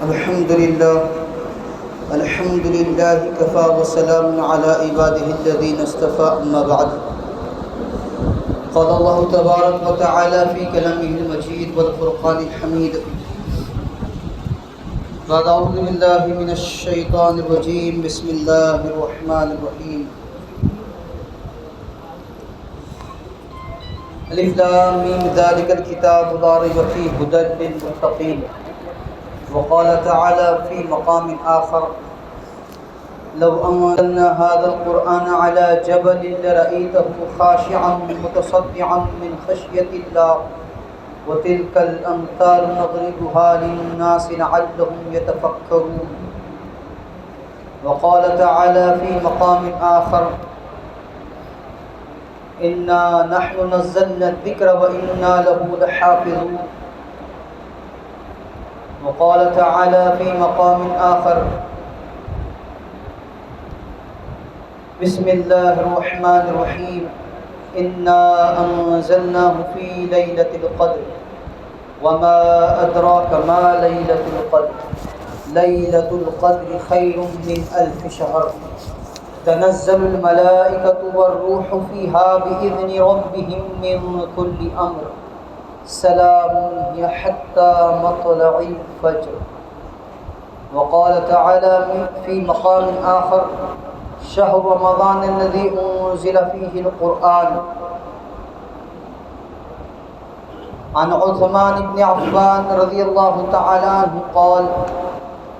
الحمد لله كفى وسلام على عباده الذين اصطفى أما بعد قال الله تبارك وتعالى في كلامه المجيد والفرقان الحميد بعد أعوذ بالله من الشيطان الرجيم بسم الله الرحمن الرحيم الف لام میم ذلك الكتاب لا ريب فيه هدى للمتقين وقال تعالى في مقام آخر لو أنزلنا هذا القرآن على جبل لرأيته خاشعا متصدعا من خشية الله وتلك الأمثال نضربها للناس لعلهم يتفكرون وقال تعالى في مقام آخر إنا نحن نزلنا الذكر وإنا له لحافظون وقال تعالى في مقام آخر بسم الله الرحمن الرحيم إنا أنزلناه في ليلة القدر وما أدراك ما ليلة القدر ليلة القدر خير من 1000 شهر تنزل الملائكة والروح فيها بإذن ربهم من كل أمر سلام هي حتى مطلع الفجر وقال تعالى في مقام آخر شهر رمضان الذي أنزل فيه القرآن عن عثمان بن عفان رضي الله تعالى عنه قال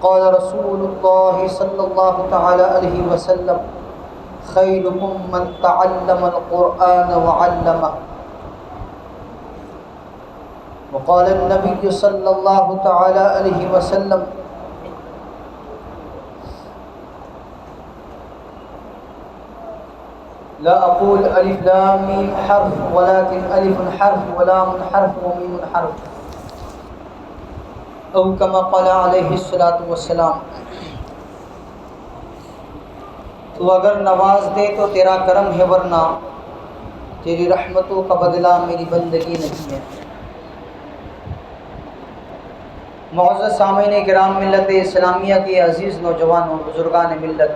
قال رسول الله صلى الله تعالى عليه وسلم خيركم من تعلم القرآن وعلمه وقال النبي صلى الله تعالى عليه وسلم لا أقول ألف لام ميم حرف ولكن ألف حرف ولام حرف وميم حرف أو كما قال عليه الصلاة والسلام تو اگر نواز دے تو تیرا کرم ہے ورنہ تیری رحمتوں کا بدلہ میری بندگی نہیں ہے۔ معزز سامعین کرام ملت اسلامیہ کے عزیز نوجوانوں بزرگان ملت،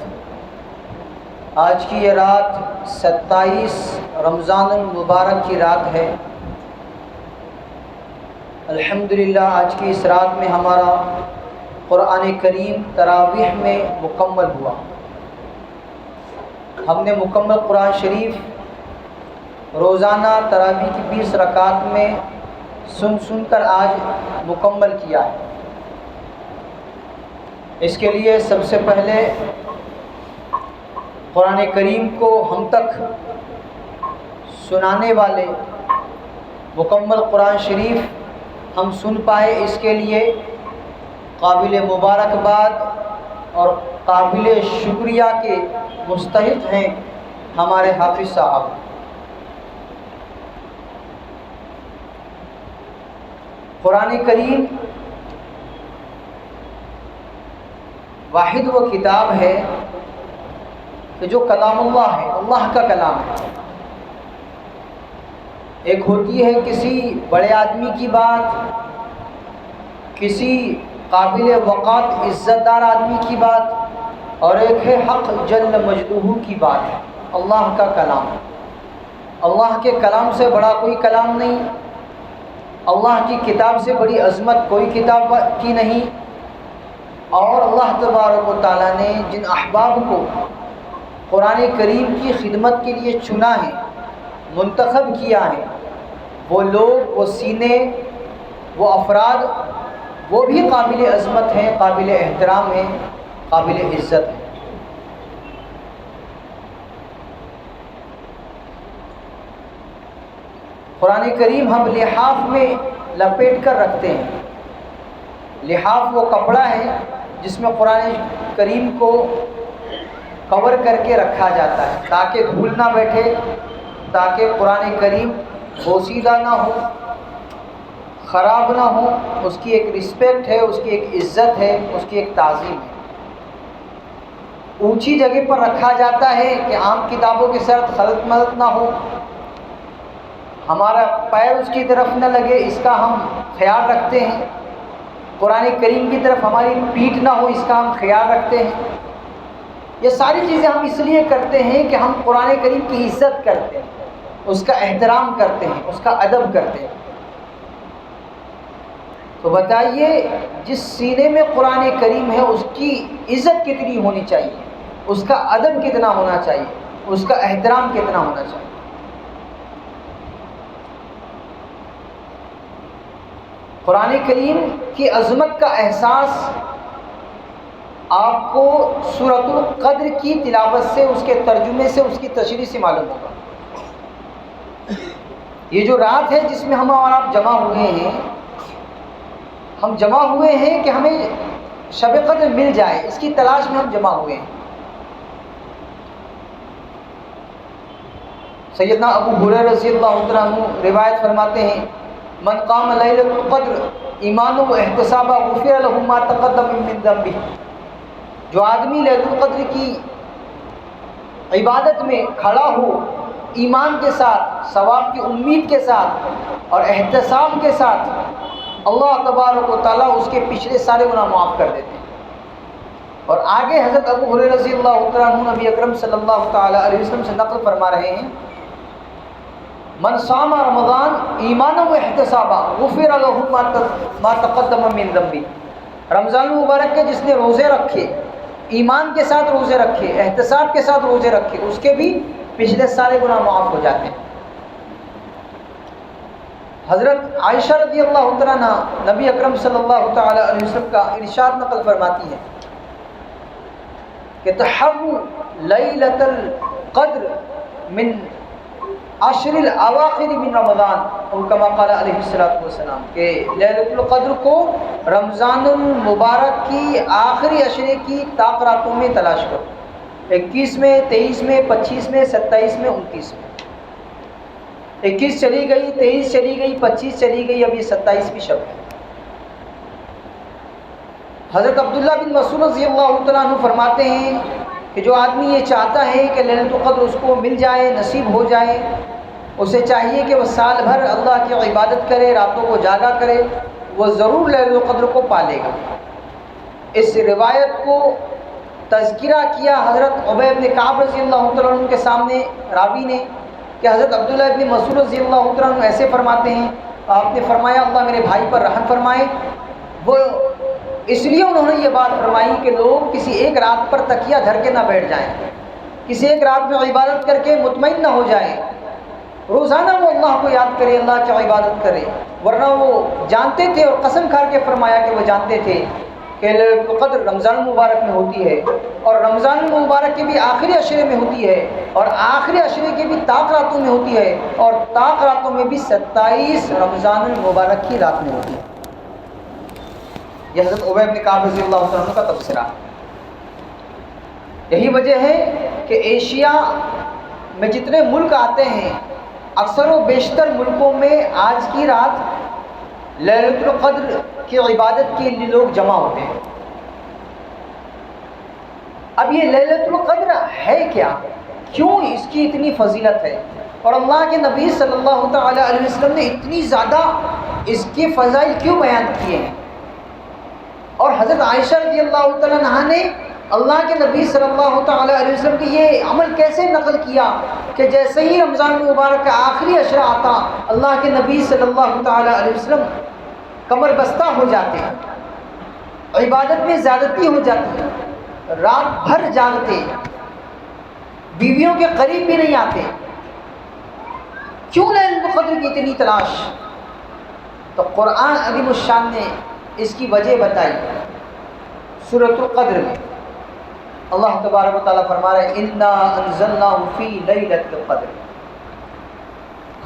آج کی یہ رات 27 رمضان المبارک کی رات ہے۔ الحمدللہ آج کی اس رات میں ہمارا قرآن کریم تراویح میں مکمل ہوا۔ ہم نے مکمل قرآن شریف روزانہ تراویح کی 20 رکعات میں سن کر آج مکمل کیا ہے۔ اس کے لیے سب سے پہلے قرآن کریم کو ہم تک سنانے والے مکمل قرآن شریف ہم سن پائے، اس کے لیے قابل مبارکباد اور قابل شکریہ کے مستحق ہیں ہمارے حافظ صاحب۔ قرآن کریم واحد وہ کتاب ہے کہ جو کلام اللہ ہے، اللہ کا کلام ہے۔ ایک ہوتی ہے کسی بڑے آدمی کی بات، کسی قابل وقار عزت دار آدمی کی بات، اور ایک ہے حق جل مجدہ کی بات ہے، اللہ کا کلام۔ اللہ کے کلام سے بڑا کوئی کلام نہیں، اللہ کی کتاب سے بڑی عظمت کوئی کتاب کی نہیں، اور اللہ تبارک و تعالیٰ نے جن احباب کو قرآن کریم کی خدمت کے لیے چنا ہے، منتخب کیا ہے، وہ لوگ، وہ سینے، وہ افراد، وہ بھی قابل عظمت ہیں، قابل احترام ہیں، قابل عزت ہیں۔ قرآن کریم ہم لحاف میں لپیٹ کر رکھتے ہیں۔ لحاف وہ کپڑا ہے جس میں قرآن کریم کو کور کر کے رکھا جاتا ہے تاکہ دھول نہ بیٹھے، تاکہ قرآن کریم بوسیدہ نہ ہو، خراب نہ ہو۔ اس کی ایک رسپیکٹ ہے، اس کی ایک عزت ہے، اس کی ایک تعظیم ہے۔ اونچی جگہ پر رکھا جاتا ہے کہ عام کتابوں کے ساتھ خلط ملط نہ ہو، ہمارا پیر اس کی طرف نہ لگے، اس کا ہم خیال رکھتے ہیں۔ قرآن کریم کی طرف ہماری پیٹھ نہ ہو، اس کا ہم خیال رکھتے ہیں۔ یہ ساری چیزیں ہم اس لیے کرتے ہیں کہ ہم قرآن کریم کی عزت کرتے ہیں، اس کا احترام کرتے ہیں، اس کا ادب کرتے ہیں۔ تو بتائیے جس سینے میں قرآن کریم ہے اس کی عزت کتنی ہونی چاہیے، اس کا ادب کتنا ہونا چاہیے، اس کا احترام کتنا ہونا چاہیے۔ قرآن کریم کی عظمت کا احساس آپ کو سورۃ القدر کی تلاوت سے، اس کے ترجمے سے، اس کی تشریح سے معلوم ہوگا۔ یہ جو رات ہے جس میں ہم اور آپ جمع ہوئے ہیں، ہم جمع ہوئے ہیں کہ ہمیں شب قدر مل جائے، اس کی تلاش میں ہم جمع ہوئے ہیں۔ سیدنا ابو ہریرہ رضی اللہ عنہ روایت فرماتے ہیں، من قام لیلۃ القدر ایمانا و احتسابا غفر له ما تقدم من ذنبہ، جو آدمی لیلۃ القدر کی عبادت میں کھڑا ہو ایمان کے ساتھ، ثواب کی امید کے ساتھ اور احتساب کے ساتھ، اللہ تبارک و تعالیٰ اس کے پچھلے سارے گناہ معاف کر دیتے ہیں۔ اور آگے حضرت ابو ہریرہ رضی اللہ عنہ نبی اکرم صلی اللہ تعالیٰ علیہ وسلم سے نقل فرما رہے ہیں، من صام رمضان ایمانا و احتسابا غفر له ما تقدم من ذنبہ، رمضان المبارک کے جس نے روزے رکھے، ایمان کے ساتھ روزے رکھے، احتساب کے ساتھ روزے رکھے، اس کے بھی پچھلے سارے گناہ معاف ہو جاتے ہیں۔ حضرت عائشہ رضی اللہ عنہ نبی اکرم صلی اللہ تعالی علیہ وسلم کا ارشاد نقل فرماتی ہے کہ تحروا لیلۃ القدر من عشر الاواخر من رمضان، اور کما قال علیہ الصلوۃ والسلام کہ لیلۃ القدر کو رمضان المبارک کی آخری عشرے کی طاق راتوں میں تلاش کرو، 21 میں، 23 میں، 25 میں، 27 میں، 29 میں۔ 21 چلی گئی، 23 چلی گئی، 25 چلی گئی، اب یہ 27 بھی شب ہے۔ حضرت عبداللہ بن مسعود رضی اللہ عنہ فرماتے ہیں کہ جو آدمی یہ چاہتا ہے کہ لیلۃ القدر اس کو مل جائے، نصیب ہو جائے، اسے چاہیے کہ وہ سال بھر اللہ کی عبادت کرے، راتوں کو جاگا کرے، وہ ضرور لیلۃ القدر کو پالے گا۔ اس روایت کو تذکرہ کیا حضرت عبی بن کعب رضی اللہ عنہ کے سامنے راوی نے کہ حضرت عبداللہ بن مسعود رضی اللہ عنہ ایسے فرماتے ہیں، آپ نے فرمایا اللہ میرے بھائی پر رحم فرمائے، وہ اس لیے انہوں نے یہ بات فرمائی کہ لوگ کسی ایک رات پر تکیہ دھر کے نہ بیٹھ جائیں، کسی ایک رات میں عبادت کر کے مطمئن نہ ہو جائیں، روزانہ وہ اللہ کو یاد کرے، اللہ کی عبادت کرے، ورنہ وہ جانتے تھے اور قسم کھا کے فرمایا کہ وہ جانتے تھے کہ لیلۃ القدر رمضان المبارک میں ہوتی ہے، اور رمضان المبارک کے بھی آخری عشرے میں ہوتی ہے، اور آخری عشرے کے بھی طاق راتوں میں ہوتی ہے، اور طاق راتوں میں بھی 27 رمضان المبارک کی رات میں ہوتی ہے۔ یہ حضرت عبی بن کعب رضی اللہ عنہ کا تبصرہ ہے۔ یہی وجہ ہے کہ ایشیا میں جتنے ملک آتے ہیں، اکثر و بیشتر ملکوں میں آج کی رات لیلۃ القدر کی عبادت کے لیے لوگ جمع ہوتے ہیں۔ اب یہ لیلۃ القدر ہے کیا؟ کیوں اس کی اتنی فضیلت ہے؟ اور اللہ کے نبی صلی اللہ تعالی علیہ وسلم نے اتنی زیادہ اس کے فضائل کیوں بیان کیے ہیں؟ اور حضرت عائشہ رضی اللہ تعالیٰ عنہ نے اللہ کے نبی صلی اللہ تعالی علیہ وسلم کی یہ عمل کیسے نقل کیا کہ جیسے ہی رمضان المبارک کا آخری عشرہ آتا، اللہ کے نبی صلی اللہ تعالی علیہ وسلم کمر بستہ ہو جاتے، عبادت میں زیادتی ہو جاتی، رات بھر جاگتے، بیویوں کے قریب بھی نہیں آتے۔ کیوں لیلۃ القدر کی اتنی تلاش؟ تو قرآن عظیم الشان نے اس کی وجہ بتائی سورۃ القدر میں۔ اللہ تبارک و تعالیٰ فرما رہے ہیں انا انزلناہ فی لیلۃ القدر،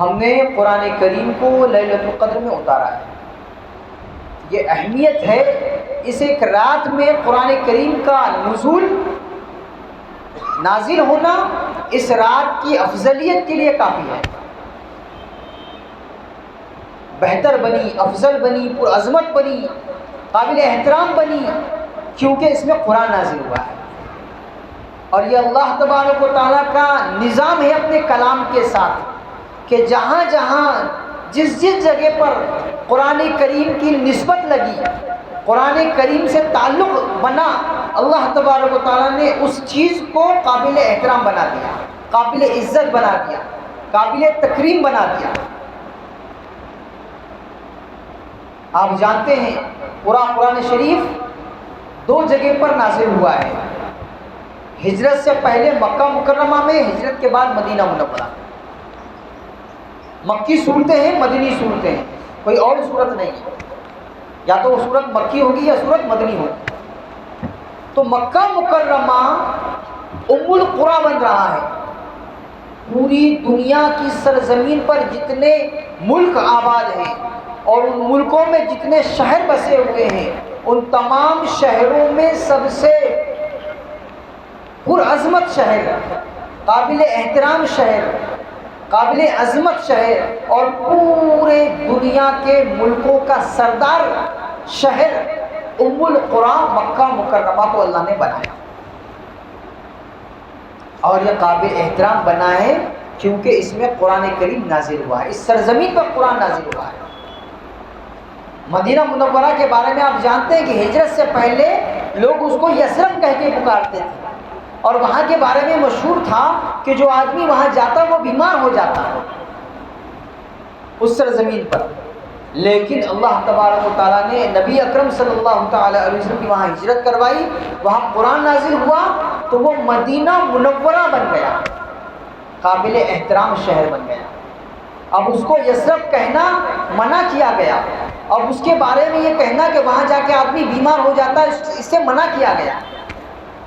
ہم نے قرآن کریم کو لیلۃ القدر میں اتارا ہے۔ یہ اہمیت ہے، اس ایک رات میں قرآن کریم کا نزول، نازل ہونا اس رات کی افضلیت کے لیے کافی ہے۔ بہتر بنی، افضل بنی، پرعظمت بنی، قابل احترام بنی، کیونکہ اس میں قرآن نازل ہوا ہے۔ اور یہ اللہ تبارک و تعالیٰ کا نظام ہے اپنے کلام کے ساتھ کہ جہاں جہاں جس جگہ پر قرآن کریم کی نسبت لگی، قرآن کریم سے تعلق بنا، اللہ تبارک و تعالیٰ نے اس چیز کو قابل احترام بنا دیا، قابل عزت بنا دیا، قابل تکریم بنا دیا۔ آپ جانتے ہیں پورا قرآن شریف 2 جگہ پر نازل ہوا ہے، ہجرت سے پہلے مکہ مکرمہ میں، ہجرت کے بعد مدینہ منورہ۔ مکی صورتیں ہیں، مدنی صورتیں ہیں، کوئی اور صورت نہیں ہے، یا تو وہ صورت مکی ہوگی یا صورت مدنی ہوگی۔ تو مکہ مکرمہ ام القریٰ بن رہا ہے۔ پوری دنیا کی سرزمین پر جتنے ملک آباد ہیں اور ان ملکوں میں جتنے شہر بسے ہوئے ہیں، ان تمام شہروں میں سب سے پرعظمت شہر، قابل احترام شہر، قابل عظمت شہر اور پورے دنیا کے ملکوں کا سردار شہر ام القریٰ مکہ مکرمہ کو اللہ نے بنایا۔ اور یہ قابل احترام بنا ہے کیونکہ اس میں قرآن کریم نازل ہوا ہے، اس سرزمین پر قرآن نازل ہوا ہے۔ مدینہ منورہ کے بارے میں آپ جانتے ہیں کہ ہجرت سے پہلے لوگ اس کو یثرب کہہ کے پکارتے تھے، اور وہاں کے بارے میں مشہور تھا کہ جو آدمی وہاں جاتا وہ بیمار ہو جاتا اس سرزمین پر۔ لیکن اللہ تبارک و تعالیٰ نے نبی اکرم صلی اللہ تعالیٰ علیہ وسلم کی وہاں ہجرت کروائی، وہاں قرآن نازل ہوا، تو وہ مدینہ منورہ بن گیا، قابل احترام شہر بن گیا۔ اب اس کو یثرب کہنا منع کیا گیا، اب اس کے بارے میں یہ کہنا کہ وہاں جا کے آدمی بیمار ہو جاتا ہے، اس سے منع کیا گیا۔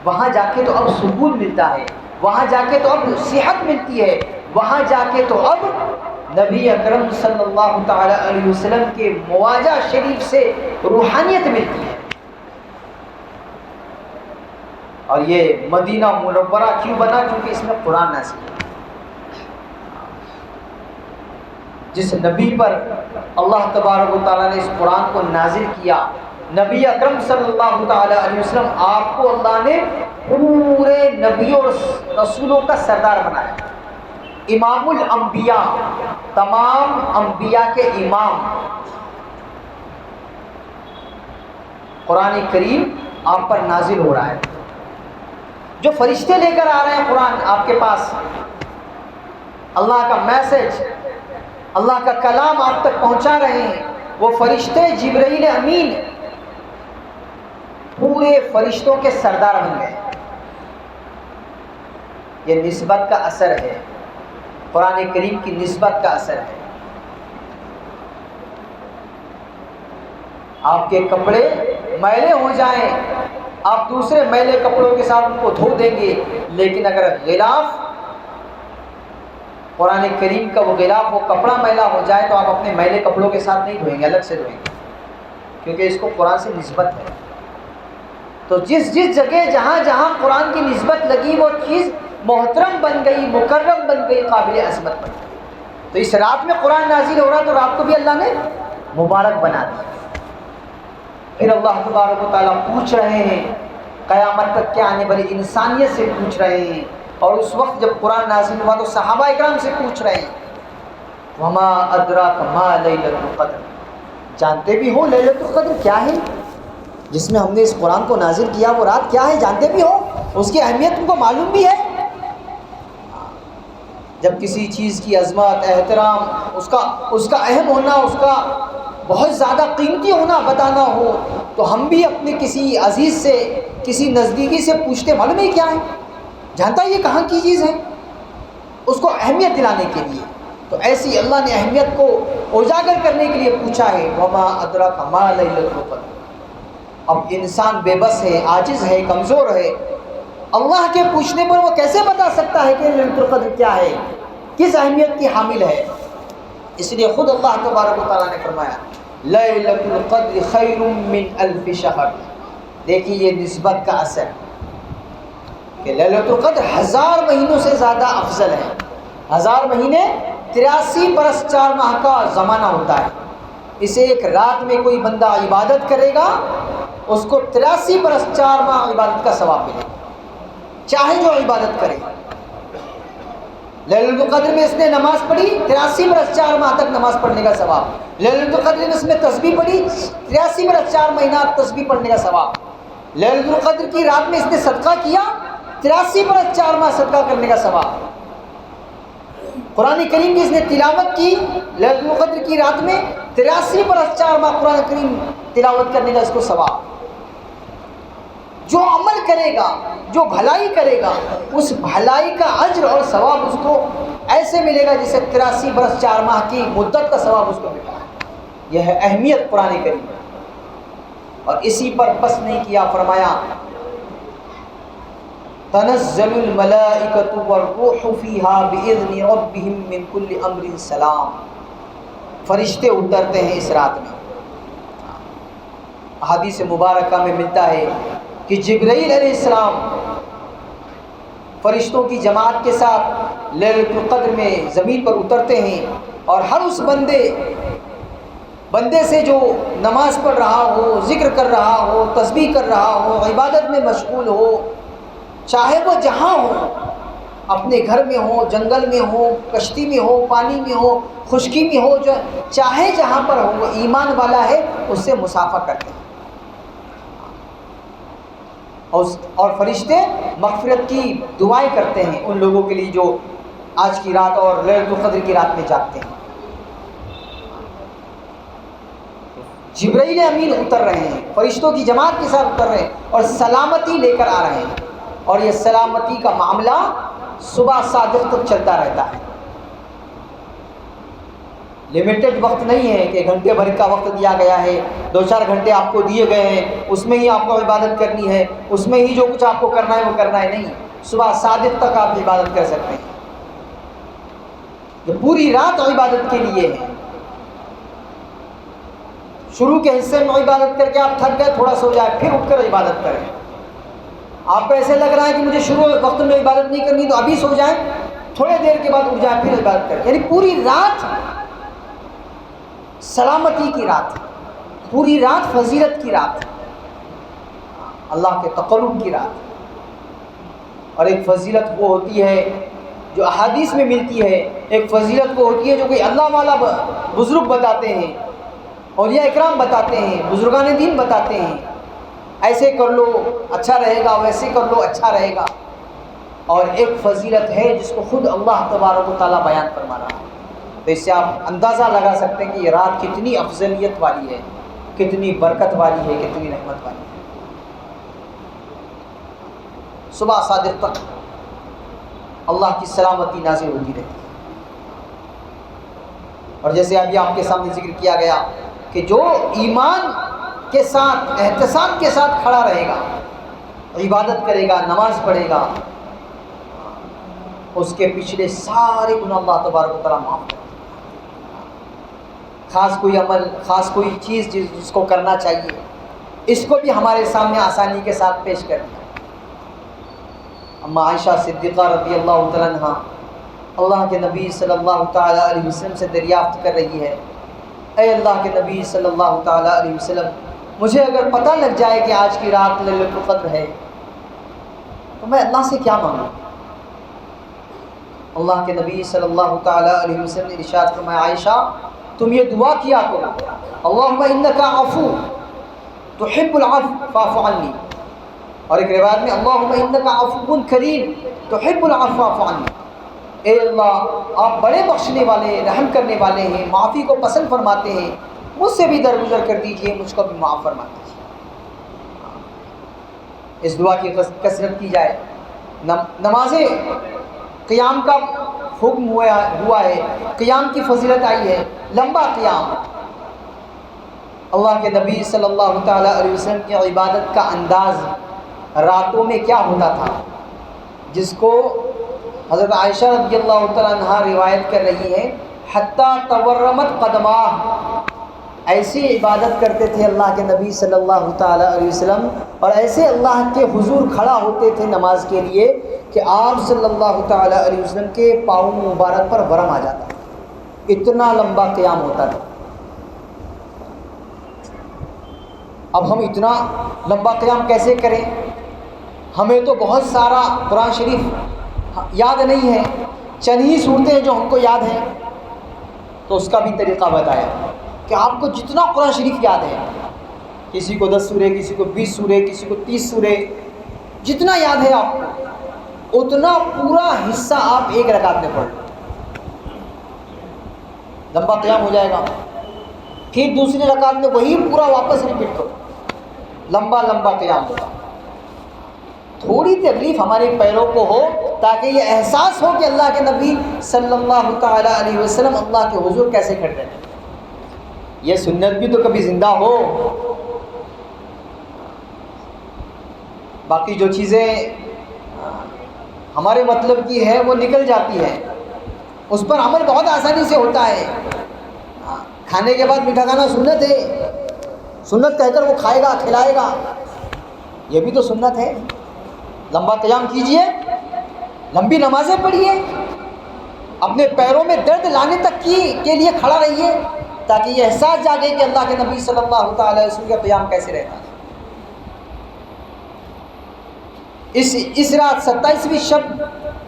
وہاں جا کے تو اب سکون ملتا ہے، وہاں جا کے تو اب صحت ملتی ہے، وہاں جا کے تو اب نبی اکرم صلی اللہ تعالی علیہ وسلم کے مواجہ شریف سے روحانیت ملتی ہے۔ اور یہ مدینہ منورہ کیوں بنا؟ کیونکہ اس میں قرآن نازل ہے۔ جس نبی پر اللہ تبارک و تعالیٰ نے اس قرآن کو نازل کیا، نبی اکرم صلی اللہ تعالی علیہ وسلم، آپ کو اللہ نے پورے نبیوں اور رسولوں کا سردار بنایا، امام الانبیاء، تمام انبیاء کے امام۔ قرآن کریم آپ پر نازل ہو رہا ہے، جو فرشتے لے کر آ رہے ہیں قرآن آپ کے پاس، اللہ کا میسج، اللہ کا کلام آپ تک پہنچا رہے ہیں، وہ فرشتے جبرائیل امین پورے فرشتوں کے سردار بن گئے۔ یہ نسبت کا اثر ہے، قرآن کریم کی نسبت کا اثر ہے۔ آپ کے کپڑے میلے ہو جائیں، آپ دوسرے میلے کپڑوں کے ساتھ ان کو دھو دیں گے، لیکن اگر غلاف قرآن کریم کا وہ غلاف، وہ کپڑا میلا ہو جائے تو آپ اپنے میلے کپڑوں کے ساتھ نہیں دھوئیں گے، الگ سے دھوئیں گے، کیونکہ اس کو قرآن سے نسبت ہے۔ تو جس جگہ جہاں جہاں قرآن کی نسبت لگی، وہ چیز محترم بن گئی، مکرم بن گئی، قابل عظمت بن گئی۔ تو اس رات میں قرآن نازل ہو رہا، تو رات کو بھی اللہ نے مبارک بنا دیا۔ پھر اللہ تبارک و تعالیٰ پوچھ رہے ہیں، قیامت تک کے آنے والی انسانیت سے پوچھ رہے ہیں، اور اس وقت جب قرآن نازل ہوا تو صحابہ اکرام سے پوچھ رہے ہیں، وما ادراک ما لیلۃ القدر، جانتے بھی ہو لیلۃ القدر کیا ہے؟ جس میں ہم نے اس قرآن کو نازل کیا وہ رات کیا ہے؟ جانتے بھی ہو؟ اس کی اہمیت تم کو معلوم بھی ہے؟ جب کسی چیز کی عظمت، احترام، اس کا اہم ہونا، اس کا بہت زیادہ قیمتی ہونا بتانا ہو، تو ہم بھی اپنے کسی عزیز سے، کسی نزدیکی سے پوچھتے، معلوم ہے کیا ہے؟ جانتا ہے یہ کہاں کی چیز ہے؟ اس کو اہمیت دلانے کے لیے۔ تو ایسی اللہ نے اہمیت کو اجاگر کرنے کے لیے پوچھا ہے، وما ادراک ما لیلۃ القدر۔ اب انسان بے بس ہے، عاجز ہے، کمزور ہے، اللہ کے پوچھنے پر وہ کیسے بتا سکتا ہے کہ لیلۃ القدر کیا ہے، کس اہمیت کی حامل ہے؟ اس لیے خود اللہ تبارک و تعالیٰ نے فرمایا، لیلۃ القدر خیر من الف شہر۔ دیکھیے یہ نسبت کا اثر کہ لیلۃ القدر 1000 مہینوں سے زیادہ افضل ہے۔ 1000 مہینے 83 برس 4 ماہ کا زمانہ ہوتا ہے۔ اسے ایک رات میں کوئی بندہ عبادت کرے گا، اس کو 83 برس 4 ماہ عبادت کا ثواب ملے گا، چاہے جو عبادت کرے۔ لیلۃ القدر میں اس نے نماز پڑھی 83 برس 4 ماہ تک نماز پڑھنے کا ثواب، لیلۃ القدر میں اس نے تسبیح پڑھی 83 برس 4 مہینہ تسبیح پڑھنے کا ثواب، لیلۃ القدر کی رات میں اس نے صدقہ کیا 83 برس 4 ماہ صدقہ کرنے کا ثواب، قرآن کریم کی اس نے تلاوت کی لیلۃ القدر کی رات میں 83 برس 4 ماہ قرآن کریم تلاوت کرنے کا اس کو ثواب۔ جو عمل کرے گا، جو بھلائی کرے گا، اس بھلائی کا اجر اور ثواب اس کو ایسے ملے گا جسے 83 برس 4 ماہ کی مدت کا ثواب اس کو ملا۔ یہ ہے اہمیت قرآن کریم، اور اسی پر بس نہیں کیا، فرمایا تنزل الملائکۃ والروح فیہا باذن ربہم من کل امر سلام، فرشتے اترتے ہیں اس رات میں۔ احادیث مبارکہ میں ملتا ہے کہ جبرائیل علیہ السلام فرشتوں کی جماعت کے ساتھ لیلۃ القدر میں زمین پر اترتے ہیں، اور ہر اس بندے سے جو نماز پڑھ رہا ہو، ذکر کر رہا ہو، تسبیح کر رہا ہو، عبادت میں مشغول ہو، چاہے وہ جہاں ہو، اپنے گھر میں ہو، جنگل میں ہو، کشتی میں ہو، پانی میں ہو، خشکی میں ہو، جو چاہے جہاں پر ہو، وہ ایمان والا ہے، اس سے مصافحہ کرتے ہیں، اور فرشتے مغفرت کی دعائیں کرتے ہیں ان لوگوں کے لیے جو آج کی رات اور لیلۃ القدر کی رات میں جاگتے ہیں۔ جبرائیل امین اتر رہے ہیں، فرشتوں کی جماعت کے ساتھ اتر رہے ہیں، اور سلامتی لے کر آ رہے ہیں، اور یہ سلامتی کا معاملہ صبح صادق تک چلتا رہتا ہے۔ لمیٹڈ وقت نہیں ہے کہ گھنٹے بھر کا وقت دیا گیا ہے، 2-4 گھنٹے آپ کو دیے گئے ہیں، اس میں ہی آپ کو عبادت کرنی ہے، اس میں ہی جو کچھ آپ کو کرنا ہے وہ کرنا ہے، نہیں، صبح صادق تک آپ عبادت کر سکتے ہیں۔ یہ پوری رات عبادت کے لیے ہے۔ شروع کے حصے میں عبادت کر کے آپ تھک گئے، تھوڑا سو جائے، پھر اٹھ کر عبادت کریں۔ آپ کو ایسے لگ رہا ہے کہ مجھے شروع وقت میں عبادت نہیں کرنی، تو ابھی سو جائیں، تھوڑے دیر کے بعد اٹھ جائیں، پھر عبادت کریں۔ یعنی پوری رات سلامتی کی رات، پوری رات فضیلت کی رات، اللہ کے تقرب کی رات۔ اور ایک فضیلت وہ ہوتی ہے جو احادیث میں ملتی ہے، ایک فضیلت وہ ہوتی ہے جو کوئی اللہ والا بزرگ بتاتے ہیں، اولیاء اکرام بتاتے ہیں، بزرگان دین بتاتے ہیں، ایسے کر لو اچھا رہے گا، ویسے کر لو اچھا رہے گا۔ اور ایک فضیلت ہے جس کو خود اللہ تبارک و تعالیٰ بیان فرما رہا ہے، تو اس سے آپ اندازہ لگا سکتے ہیں کہ یہ رات کتنی افضلیت والی ہے، کتنی برکت والی ہے، کتنی رحمت والی ہے۔ صبح صادق تک اللہ کی سلامتی نازل ہوتی رہتی ہے، اور جیسے ابھی آپ کے سامنے ذکر کیا گیا کہ جو ایمان کے ساتھ، احتساب کے ساتھ کھڑا رہے گا، عبادت کرے گا، نماز پڑھے گا، اس کے پچھلے سارے گناہ اللہ تبارک و تعالیٰ معاف کرے گا۔ خاص کوئی عمل، خاص کوئی چیز جس کو کرنا چاہیے، اس کو بھی ہمارے سامنے آسانی کے ساتھ پیش کر دیا۔ اما عائشہ صدیقہ رضی اللہ تعالیٰ عنہ اللہ کے نبی صلی اللہ تعالیٰ علیہ وسلم سے دریافت کر رہی ہے، اے اللہ کے نبی صلی اللہ تعالیٰ علیہ وسلم، مجھے اگر پتہ لگ جائے کہ آج کی رات لیلۃ القدر ہے تو میں اللہ سے کیا مانگوں؟ اللہ کے نبی صلی اللہ تعالیٰ علیہ وسلم نے ارشاد فرمایا، عائشہ تم یہ دعا کیا کرو، اللہم انک عفو تحب العفو فاعف عنی، اور ایک روایت میں اللہم انک عفو کریم تحب العفو فاعف عنی، اے اللہ آپ بڑے بخشنے والے، رحم کرنے والے ہیں، معافی کو پسند فرماتے ہیں، مجھ سے بھی درگزر کر دیجئے، مجھ کو بھی معاف فرما دیجئے۔ اس دعا کی کثرت کی جائے۔ نماز قیام کا حکم ہوا ہے، قیام کی فضیلت آئی ہے، لمبا قیام۔ اللہ کے نبی صلی اللہ تعالیٰ علیہ وسلم کی عبادت کا انداز راتوں میں کیا ہوتا تھا، جس کو حضرت عائشہ رضی اللہ تعالیٰ عنہ روایت کر رہی ہے، حتیٰ تورمت قدماہ، ایسی عبادت کرتے تھے اللہ کے نبی صلی اللہ تعالیٰ علیہ وسلم، اور ایسے اللہ کے حضور کھڑا ہوتے تھے نماز کے لیے کہ آپ صلی اللہ تعالیٰ علیہ وسلم کے پاؤں مبارک پر ورم آ جاتا تھا، اتنا لمبا قیام ہوتا تھا۔ اب ہم اتنا لمبا قیام کیسے کریں؟ ہمیں تو بہت سارا قرآن شریف یاد نہیں ہے، چند ہی صورتیں جو ہم کو یاد ہیں، تو اس کا بھی طریقہ بتایا کہ آپ کو جتنا قرآن شریف یاد ہے، کسی کو 10 سورے، کسی کو 20 سورے، کسی کو 30 سورے، جتنا یاد ہے آپ کو اتنا پورا حصہ آپ ایک رکعت میں پڑھ لو، لمبا قیام ہو جائے گا. پھر دوسری رکعت میں وہی پورا واپس ریپیٹ کرو، لمبا لمبا قیام ہوگا. تھوڑی تکلیف ہمارے پیروں کو ہو تاکہ یہ احساس ہو کہ اللہ کے نبی صلی اللہ تعالیٰ علیہ وسلم اللہ کے حضور کیسے کھڑے ہیں. یہ سنت بھی تو کبھی زندہ ہو. باقی جو چیزیں ہمارے مطلب کی ہے وہ نکل جاتی ہے، اس پر عمل بہت آسانی سے ہوتا ہے. کھانے کے بعد میٹھا کھانا سنت ہے، سنت کہہ کر وہ کھائے گا کھلائے گا، یہ بھی تو سنت ہے. لمبا قیام کیجئے، لمبی نمازیں پڑھیے، اپنے پیروں میں درد لانے تک کے لیے کھڑا رہیے تاکہ یہ احساس جاگے کہ اللہ کے نبی صلی اللہ تعالی علیہ وسلم کا قیام کیسے رہتا ہے. اس رات 27ویں شب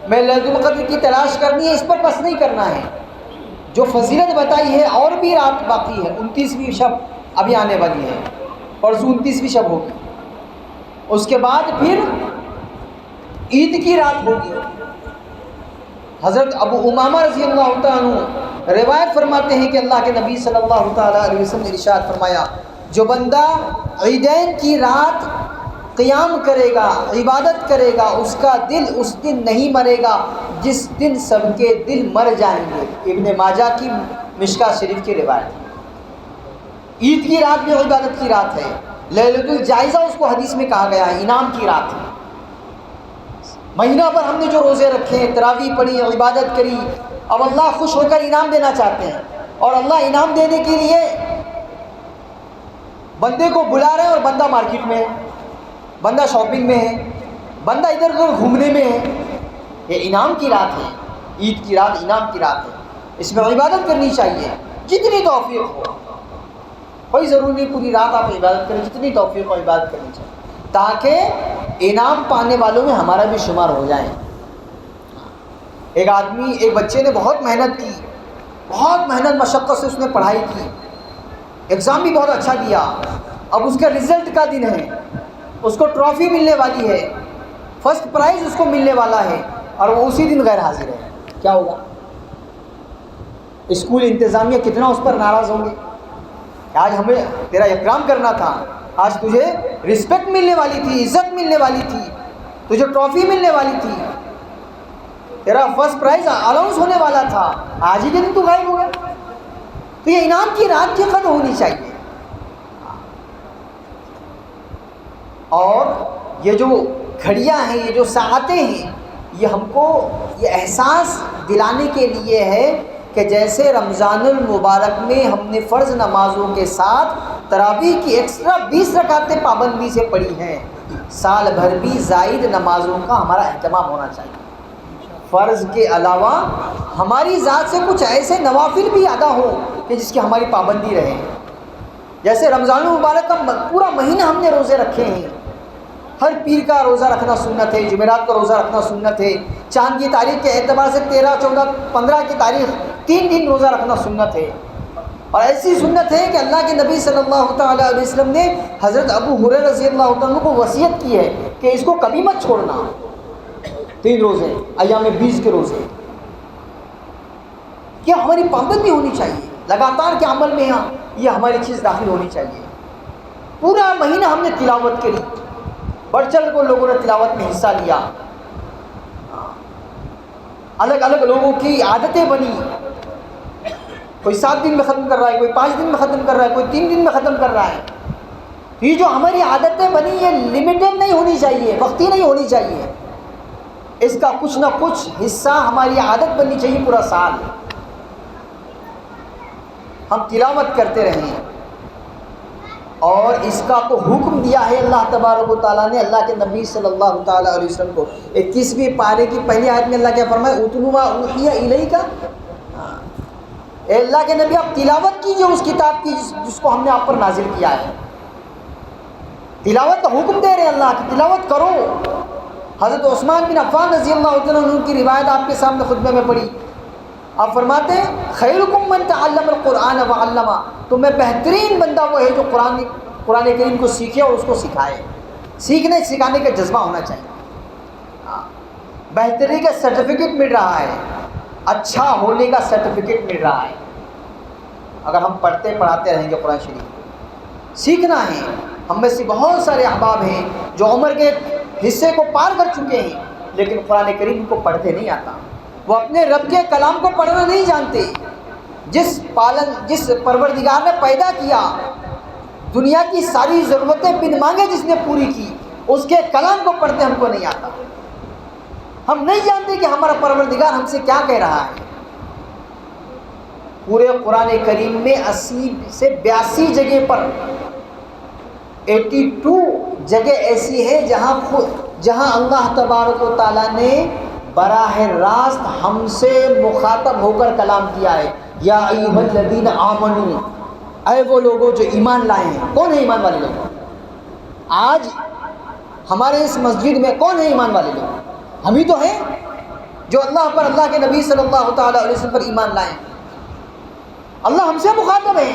میں لیلۃ القدر کی تلاش کرنی ہے، اس پر بس نہیں کرنا ہے. جو فضیلت بتائی ہے اور بھی رات باقی ہے. 29ویں شب ابھی آنے والی ہے، پرسوں 29ویں شب ہوگی. اس کے بعد پھر عید کی رات ہوگی. حضرت ابو امامہ رضی اللہ تعالیٰ عنہ روایت فرماتے ہیں کہ اللہ کے نبی صلی اللہ تعالیٰ علیہ وسلم نے ارشاد فرمایا، جو بندہ عیدین کی رات قیام کرے گا، عبادت کرے گا، اس کا دل اس دن نہیں مرے گا جس دن سب کے دل مر جائیں گے. ابن ماجہ کی مشکاۃ شریف کی روایت. عید کی رات بھی عبادت کی رات ہے. لیلۃ الجائزہ اس کو حدیث میں کہا گیا ہے، انعام کی رات ہے. مہینہ پر ہم نے جو روزے رکھے، تراویح پڑھی، عبادت کری، اب اللہ خوش ہو کر انعام دینا چاہتے ہیں. اور اللہ انعام دینے کے لیے بندے کو بلا رہے ہیں اور بندہ مارکیٹ میں ہے، بندہ شاپنگ میں ہے، بندہ ادھر ادھر گھومنے میں ہے. یہ انعام کی رات ہے. عید کی رات انعام کی رات ہے. اس میں عبادت کرنی چاہیے جتنی توفیق ہو. کوئی ضروری نہیں پوری رات آپ عبادت کریں، جتنی توفیق ہو عبادت کرنی چاہیے تاکہ انعام پانے والوں میں ہمارا بھی شمار ہو جائے. ایک بچے نے بہت محنت کی، بہت محنت مشقت سے اس نے پڑھائی کی، ایگزام بھی بہت اچھا دیا. اب اس کا رزلٹ کا دن ہے، اس کو ٹرافی ملنے والی ہے، فرسٹ پرائز اس کو ملنے والا ہے، اور وہ اسی دن غیر حاضر ہے. کیا ہوگا؟ اسکول انتظامیہ کتنا اس پر ناراض ہوں گے. آج ہمیں تیرا اکرام کرنا تھا، آج تجھے رسپیکٹ ملنے والی تھی، عزت ملنے والی تھی، تجھے ٹرافی ملنے والی تھی، تیرا فرسٹ پرائز الاؤنس ہونے والا تھا، آج ہی کے دن تو غائب ہو گیا. تو یہ انعام کی رات کی قدر ہونی چاہیے. اور یہ جو گھڑیاں ہیں، یہ جو ساعتیں ہیں، یہ ہم کو یہ احساس دلانے کے لیے ہے کہ جیسے رمضان المبارک میں ہم نے فرض نمازوں کے ساتھ تراویح کی ایکسٹرا 20 رکعتیں پابندی سے پڑھی ہیں، سال بھر بھی زائد نمازوں کا ہمارا اہتمام ہونا چاہیے. فرض کے علاوہ ہماری ذات سے کچھ ایسے نوافل بھی ادا ہو کہ جس کی ہماری پابندی رہے. جیسے رمضان المبارک کا پورا مہینہ ہم نے روزے رکھے ہیں. ہر پیر کا روزہ رکھنا سنت ہے، جمعرات کا روزہ رکھنا سنت ہے، چاند کی تاریخ کے اعتبار سے 13، 14، 15 کی تاریخ 3 دن روزہ رکھنا سنت ہے. اور ایسی سنت ہے کہ اللہ کے نبی صلی اللہ تعالیٰ علیہ وسلم نے حضرت ابو ہریرہ رضی اللہ تعالیٰ کو وصیت کی ہے کہ اس کو کبھی مت چھوڑنا. 3 روزے ایام 20 کے روزے، کیا ہماری پابندی ہونی چاہیے لگاتار کے عمل میں. یہ ہماری چیز داخل ہونی چاہیے. پورا مہینہ ہم نے تلاوت کری، بڑھ چڑھ کو لوگوں نے تلاوت میں حصہ لیا، الگ الگ لوگوں کی عادتیں بنی. کوئی 7 دن میں ختم کر رہا ہے، کوئی 5 دن میں ختم کر رہا ہے، کوئی 3 دن میں ختم کر رہا ہے. یہ جو ہماری عادتیں بنی یہ لمیٹڈ نہیں ہونی چاہیے، وقتی نہیں ہونی چاہیے. اس کا کچھ نہ کچھ حصہ ہماری عادت بننی چاہیے پورا سال. ہم تلاوت کرتے رہیں. اور اس کا تو حکم دیا ہے اللہ تبارک و تعالیٰ نے اللہ کے نبی صلی اللہ تعالیٰ علیہ وسلم کو. 21ویں پارے کی پہلی آیت میں اللہ کیا فرمائے؟ اتلو ما اوحی الیک. اے اللہ کے نبی آپ تلاوت کیجئے اس کتاب کی جس کو ہم نے آپ پر نازل کیا ہے. تلاوت کا حکم دے رہے ہیں اللہ کی، تلاوت کرو. حضرت عثمان بن عفان رضی اللہ تعالیٰ عنہ کی روایت آپ کے سامنے خطبے میں پڑھی. آپ فرماتے ہیں خیرکم من تعلم القرآن وعلمہ، تو میں بہترین بندہ وہ ہے جو قرآن کریم کو سیکھے اور اس کو سکھائے. سیکھنے سکھانے کا جذبہ ہونا چاہیے. بہتری کا سرٹیفکیٹ مل رہا ہے، اچھا ہونے کا سرٹیفکیٹ مل رہا ہے اگر ہم پڑھتے پڑھاتے رہیں گے قرآن شریف. سیکھنا ہے. ہم میں سے بہت سارے احباب ہیں جو عمر کے حصے کو پار کر چکے ہیں لیکن قرآن کریم کو پڑھتے نہیں آتا. وہ اپنے رب کے کلام کو پڑھنا نہیں جانتے. جس پروردگار نے پیدا کیا، دنیا کی ساری ضرورتیں بن مانگے جس نے پوری کی، اس کے کلام کو پڑھتے ہم کو نہیں آتا. ہم نہیں جانتے کہ ہمارا پروردگار ہم سے کیا کہہ رہا ہے. پورے قرآن کریم میں 80 سے 82 جگہ پر 82 جگہ ایسی ہے جہاں اللہ تبارک و تعالیٰ نے براہ راست ہم سے مخاطب ہو کر کلام کیا ہے. یا ایھا الذین آمنو، اے وہ لوگوں جو ایمان لائے ہیں. کون ہے ایمان والے لوگ؟ آج ہمارے اس مسجد میں کون ہے ایمان والے لوگ؟ ہم ہی تو ہیں جو اللہ پر، اللہ کے نبی صلی اللہ تعالیٰ علیہ وسلم پر ایمان لائے. اللہ ہم سے مخاطب ہیں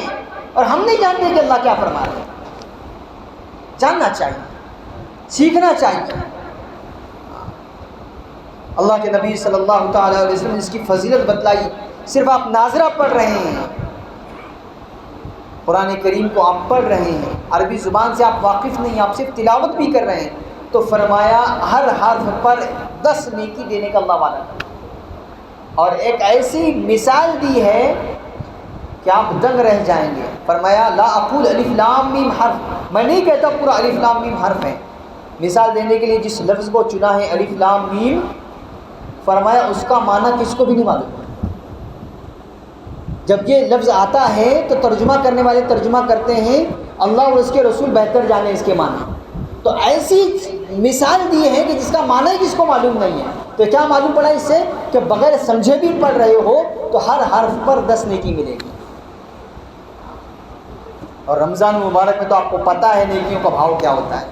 اور ہم نہیں جانتے کہ اللہ کیا فرما رہے ہیں. جاننا چاہیے، سیکھنا چاہیے. اللہ کے نبی صلی اللہ تعالیٰ علیہ وسلم نے اس کی فضیلت بتلائی. صرف آپ ناظرہ پڑھ رہے ہیں، قرآن کریم کو آپ پڑھ رہے ہیں، عربی زبان سے آپ واقف نہیں، آپ صرف تلاوت بھی کر رہے ہیں، تو فرمایا ہر حرف پر 10 نیکی دینے کا اللہ وعدہ کرتا. اور ایک ایسی مثال دی ہے کہ آپ دنگ رہ جائیں گے. فرمایا لا اقول الف لام میم حرف، میں نہیں کہتا پورا الف لام میم حرف ہے. مثال دینے کے لیے جس لفظ کو چنا ہے الف لام میم، فرمایا اس کا معنی کس کو بھی نہیں معلوم. جب یہ لفظ آتا ہے تو ترجمہ کرنے والے ترجمہ کرتے ہیں اللہ اور اس کے رسول بہتر جانے اس کے معنی. تو ایسی مثال دی ہے کہ جس کا معنی کس کو معلوم نہیں ہے. تو کیا معلوم پڑا اس سے کہ بغیر سمجھے بھی پڑھ رہے ہو تو ہر حرف پر 10 نیکی ملے گی. اور رمضان مبارک میں تو آپ کو پتہ ہے نیکیوں کا بھاؤ کیا ہوتا ہے.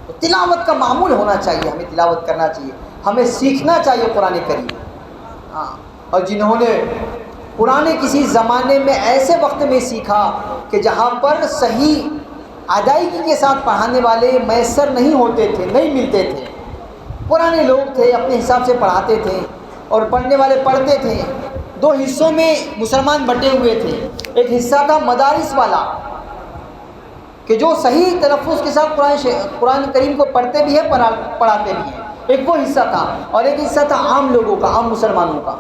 تو تلاوت کا معمول ہونا چاہیے، ہمیں تلاوت کرنا چاہیے، ہمیں سیکھنا چاہیے قرآن کریم. اور جنہوں نے قرآن کسی زمانے میں ایسے وقت میں سیکھا کہ جہاں پر صحیح ادائیگی کے ساتھ پڑھانے والے میسر نہیں ہوتے تھے، نہیں ملتے تھے، پرانے لوگ تھے اپنے حساب سے پڑھاتے تھے اور پڑھنے والے پڑھتے تھے. 2 حصوں میں مسلمان بٹے ہوئے تھے. ایک حصہ تھا مدارس والا کہ جو صحیح تلفظ کے ساتھ قرآن کریم کو پڑھتے بھی ہیں، پڑھاتے بھی ہیں. ایک وہ حصہ تھا. اور ایک حصہ تھا عام لوگوں کا، عام مسلمانوں کا.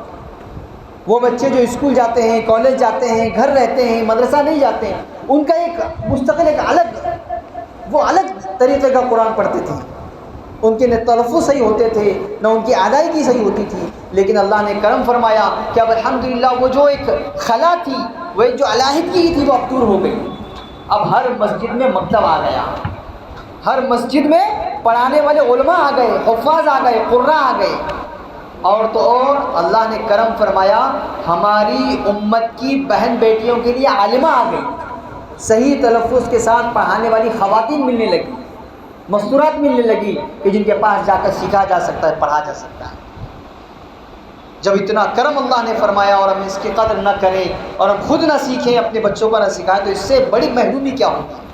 وہ بچے جو اسکول جاتے ہیں، کالج جاتے ہیں، گھر رہتے ہیں، مدرسہ نہیں جاتے ہیں، ان کا ایک مستقل ایک الگ طریقے کا قرآن پڑھتے تھے. ان کے نہ تلفظ صحیح ہوتے تھے نہ ان کی ادائیگی صحیح ہوتی تھی. لیکن اللہ نے کرم فرمایا کہ اب الحمدللہ وہ جو ایک خلا تھی، وہ ایک جو علیحدگی تھی، وہ اب دور ہو گئی. اب ہر مسجد میں مکتب آ گیا، ہر مسجد میں پڑھانے والے علماء آ گئے، حفاظ آ گئے، قراء آ گئے. اور تو اور اللہ نے کرم فرمایا ہماری امت کی بہن بیٹیوں کے لیے عالمہ آ گئی. صحیح تلفظ کے ساتھ پڑھانے والی خواتین ملنے لگی، مستورات ملنے لگی کہ جن کے پاس جا کر سیکھا جا سکتا ہے، پڑھا جا سکتا ہے. جب اتنا کرم اللہ نے فرمایا اور ہم اس کی قدر نہ کریں اور ہم خود نہ سیکھیں، اپنے بچوں کو نہ سکھائیں، تو اس سے بڑی محرومی کیا ہوگی.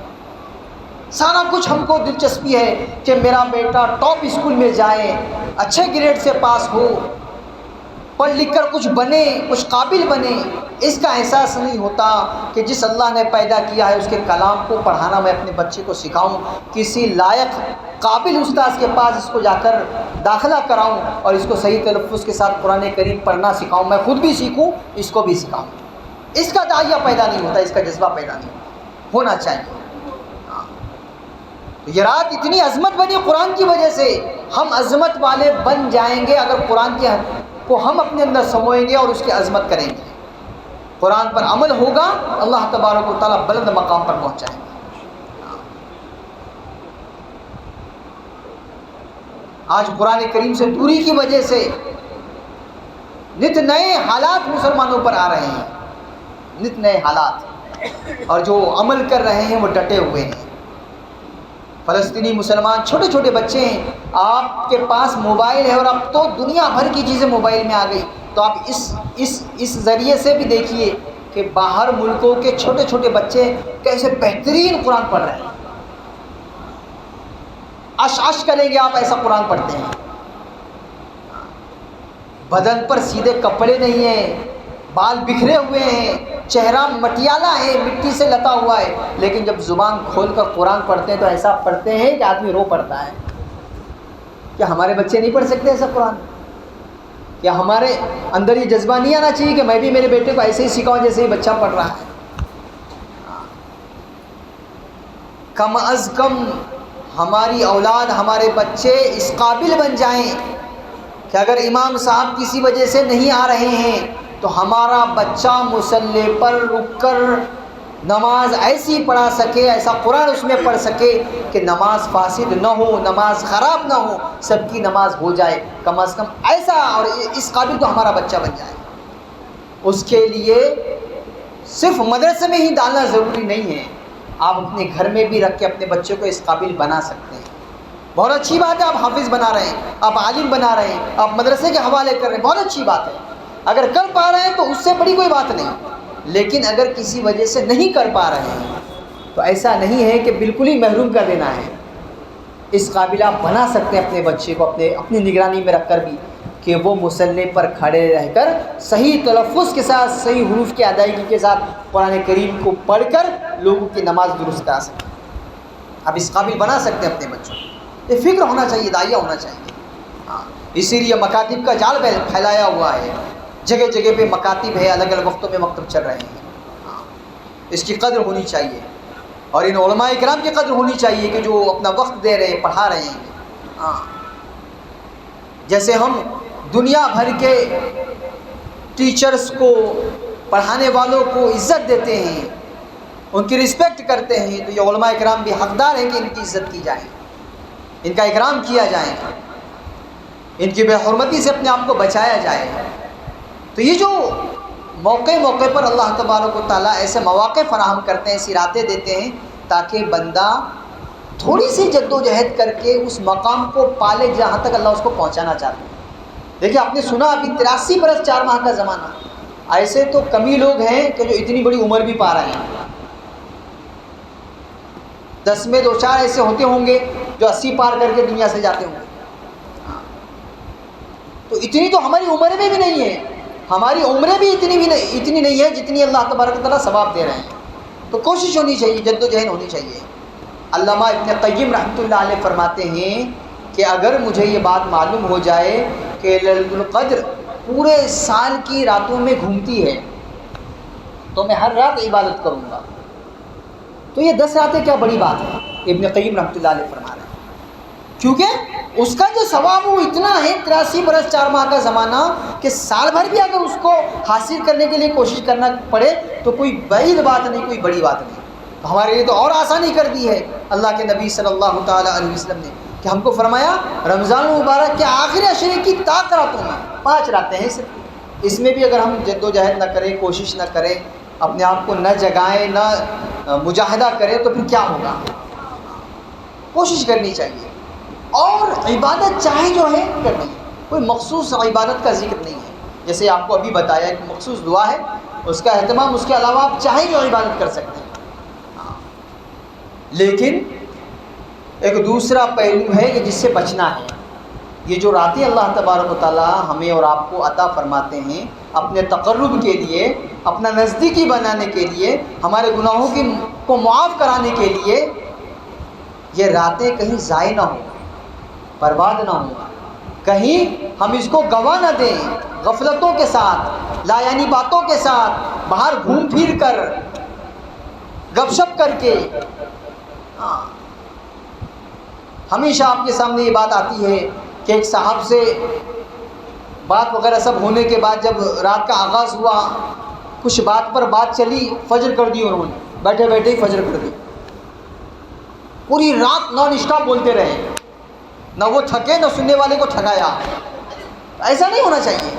سارا کچھ ہم کو دلچسپی ہے کہ میرا بیٹا ٹاپ اسکول میں جائے، اچھے گریڈ سے پاس ہو، پڑھ لکھ کر کچھ بنے، کچھ قابل بنے. اس کا احساس نہیں ہوتا کہ جس اللہ نے پیدا کیا ہے اس کے کلام کو پڑھانا میں اپنے بچے کو سکھاؤں، کسی لائق قابل استاذ کے پاس اس کو جا کر داخلہ کراؤں اور اس کو صحیح تلفظ کے ساتھ قرآن کریم پڑھنا سکھاؤں، میں خود بھی سیکھوں، اس کو بھی سکھاؤں. اس کا داعیہ پیدا نہیں ہوتا، اس کا جذبہ پیدا نہیں ہونا چاہیے. یہ رات اتنی عظمت بنی قرآن کی وجہ سے. ہم عظمت والے بن جائیں گے اگر قرآن کو ہم اپنے اندر سموئیں گے اور اس کی عظمت کریں گے. قرآن پر عمل ہوگا، اللہ تبارک و تعالیٰ بلند مقام پر پہنچائیں گے. آج قرآن کریم سے دوری کی وجہ سے نت نئے حالات مسلمانوں پر آ رہے ہیں، نت نئے حالات، اور جو عمل کر رہے ہیں وہ ڈٹے ہوئے ہیں. فلسطینی مسلمان چھوٹے چھوٹے بچے ہیں، آپ کے پاس موبائل ہے اور اب تو دنیا بھر کی چیزیں موبائل میں آ گئی، تو آپ اس ذریعے سے بھی دیکھیے کہ باہر ملکوں کے چھوٹے چھوٹے بچے کیسے بہترین قرآن پڑھ رہے ہیں، عش کریں گے آپ ایسا قرآن پڑھتے ہیں، بدن پر سیدھے کپڑے نہیں ہیں، بال بکھرے ہوئے ہیں، چہرہ مٹیالہ ہے، مٹی سے لتا ہوا ہے، لیکن جب زبان کھول کر قرآن پڑھتے ہیں تو ایسا پڑھتے ہیں کہ آدمی رو پڑتا ہے۔ کیا ہمارے بچے نہیں پڑھ سکتے ایسا قرآن؟ کیا ہمارے اندر یہ جذبہ نہیں آنا چاہیے کہ میں بھی میرے بیٹے کو ایسے ہی سکھاؤں جیسے ہی بچہ پڑھ رہا ہے؟ کم از کم ہماری اولاد، ہمارے بچے اس قابل بن جائیں کہ اگر امام صاحب کسی وجہ سے نہیں آ رہے ہیں تو ہمارا بچہ مصلی پر رک کر نماز ایسی پڑھا سکے، ایسا قرآن اس میں پڑھ سکے کہ نماز فاسد نہ ہو، نماز خراب نہ ہو، سب کی نماز ہو جائے، کم از کم ایسا اور اس قابل تو ہمارا بچہ بن جائے۔ اس کے لیے صرف مدرسے میں ہی ڈالنا ضروری نہیں ہے، آپ اپنے گھر میں بھی رکھ کے اپنے بچے کو اس قابل بنا سکتے ہیں۔ بہت اچھی بات ہے آپ حافظ بنا رہے ہیں، آپ عالم بنا رہے ہیں، آپ مدرسے کے حوالے کر رہے ہیں، بہت اچھی بات ہے، اگر کر پا رہے ہیں تو اس سے بڑی کوئی بات نہیں، لیکن اگر کسی وجہ سے نہیں کر پا رہے ہیں تو ایسا نہیں ہے کہ بالکل ہی محروم کر دینا ہے، اس قابل آپ بنا سکتے ہیں اپنے بچے کو اپنی نگرانی میں رکھ کر بھی کہ وہ مصلی پر کھڑے رہ کر صحیح تلفظ کے ساتھ، صحیح حروف کی ادائیگی کے ساتھ قرآن کریم کو پڑھ کر لوگوں کی نماز درست کرا سکیں۔ آپ اس قابل بنا سکتے ہیں اپنے بچوں کو، یہ فکر ہونا چاہیے، داعیہ ہونا چاہیے۔ اسی لیے مکاتب کا جال پھیلایا ہوا ہے، جگہ جگہ پہ مکاتب ہے، الگ الگ وقتوں میں مکتب چل رہے ہیں، اس کی قدر ہونی چاہیے، اور ان علماء کرام کی قدر ہونی چاہیے کہ جو اپنا وقت دے رہے ہیں، پڑھا رہے ہیں۔ جیسے ہم دنیا بھر کے ٹیچرز کو، پڑھانے والوں کو عزت دیتے ہیں، ان کی رسپیکٹ کرتے ہیں، تو یہ علماء کرام بھی حقدار ہیں کہ ان کی عزت کی جائے، ان کا اکرام کیا جائے، ان کی بے حرمتی سے اپنے آپ کو بچایا جائے۔ تو یہ جو موقع پر اللہ تبارک و تعالیٰ ایسے مواقع فراہم کرتے ہیں، ایسی راتیں دیتے ہیں تاکہ بندہ تھوڑی سی جد و جہد کر کے اس مقام کو پالے جہاں تک اللہ اس کو پہنچانا چاہتے ہیں۔ دیکھیے آپ نے سنا ابھی 83 برس 4 ماہ کا زمانہ، ایسے تو کم ہی لوگ ہیں کہ جو اتنی بڑی عمر بھی پا رہے ہیں، 10 میں 2-4 ایسے ہوتے ہوں گے جو 80 پار کر کے دنیا سے جاتے ہوں گے۔ تو اتنی تو ہماری عمریں بھی نہیں ہے، ہماری عمریں بھی اتنی نہیں ہے جتنی اللہ تبارک و تعالیٰ ثواب دے رہے ہیں۔ تو کوشش ہونی چاہیے، جد و جہد ہونی چاہیے۔ علامہ ابن قیم رحمۃ اللہ علیہ فرماتے ہیں کہ اگر مجھے یہ بات معلوم ہو جائے کہ لیلۃ القدر پورے سال کی راتوں میں گھومتی ہے تو میں ہر رات عبادت کروں گا، تو یہ 10 راتیں کیا بڑی بات ہے، ابن قیم رحمۃ اللہ علیہ فرما رہے ہیں، کیونکہ اس کا جو ثواب وہ اتنا ہے 83 برس 4 ماہ کا زمانہ کہ سال بھر بھی اگر اس کو حاصل کرنے کے لیے کوشش کرنا پڑے تو کوئی بعید بات نہیں، کوئی بڑی بات نہیں۔ تو ہمارے لیے تو اور آسانی کر دی ہے اللہ کے نبی صلی اللہ تعالیٰ علیہ وسلم نے کہ ہم کو فرمایا رمضان المبارک کے آخری عشرے کی طاق راتوں میں 5 راتیں ہیں صرف، اس میں بھی اگر ہم جد و جہد نہ کریں، کوشش نہ کریں، اپنے آپ کو نہ جگائیں، نہ مجاہدہ کریں تو پھر کیا ہوگا؟ کوشش کرنی چاہیے، اور عبادت چاہے جو ہے کرنی ہے، کوئی مخصوص عبادت کا ذکر نہیں ہے، جیسے آپ کو ابھی بتایا ایک مخصوص دعا ہے، اس کا اہتمام، اس کے علاوہ آپ چاہے جو عبادت کر سکتے ہیں۔ لیکن ایک دوسرا پہلو ہے کہ جس سے بچنا ہے، یہ جو راتیں اللہ تبارک و تعالیٰ ہمیں اور آپ کو عطا فرماتے ہیں اپنے تقرب کے لیے، اپنا نزدیکی بنانے کے لیے، ہمارے گناہوں کو معاف کرانے کے لیے، یہ راتیں کہیں ضائع نہ ہوں، برباد نہ ہوں، کہیں ہم اس کو گنوا نہ دیں غفلتوں کے ساتھ، لا یعنی باتوں کے ساتھ، باہر گھوم پھر کر، گپ شپ کر کے۔ ہمیشہ آپ کے سامنے یہ بات آتی ہے کہ ایک صاحب سے بات وغیرہ سب ہونے کے بعد جب رات کا آغاز ہوا، کچھ بات پر بات چلی، فجر کر دی انہوں نے، بیٹھے بیٹھے ہی فجر کر دی، پوری رات نان اسٹاپ بولتے رہے، نہ وہ تھکے نہ سننے والے کو تھکایا۔ ایسا نہیں ہونا چاہیے،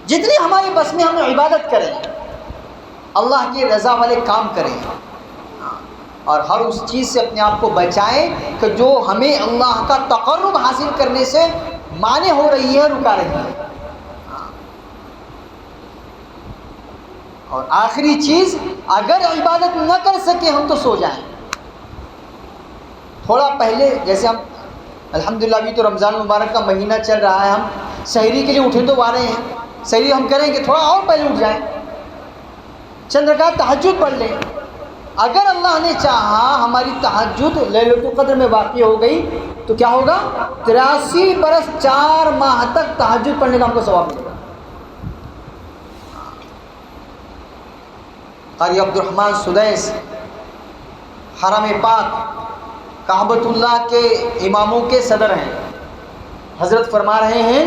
جتنی ہمارے بس میں ہم عبادت کریں، اللہ کی رضا والے کام کریں، اور ہر اس چیز سے اپنے آپ کو بچائیں کہ جو ہمیں اللہ کا تقرب حاصل کرنے سے مانع ہو رہی ہے، رکا رہی ہے۔ اور آخری چیز، اگر عبادت نہ کر سکے ہم تو سو جائیں۔ تھوڑا پہلے جیسے ہم الحمدللہ ابھی تو رمضان المبارک کا مہینہ چل رہا ہے، ہم سحری کے لیے اٹھے تو آ رہے ہیں، سحری ہم کریں گے، تھوڑا اور پہلے اٹھ جائیں، چند رکعت تہجد پڑھ لیں۔ اگر اللہ نے چاہا ہماری تہجد لیلۃ القدر میں واقع ہو گئی تو کیا ہوگا؟ 83 برس 4 ماہ تک تہجد پڑھنے کا ہم کو ثواب ملے گا۔ قاری عبد الرحمن سدیس حرم پاک کعبۃ اللہ کے اماموں کے صدر ہیں، حضرت فرما رہے ہیں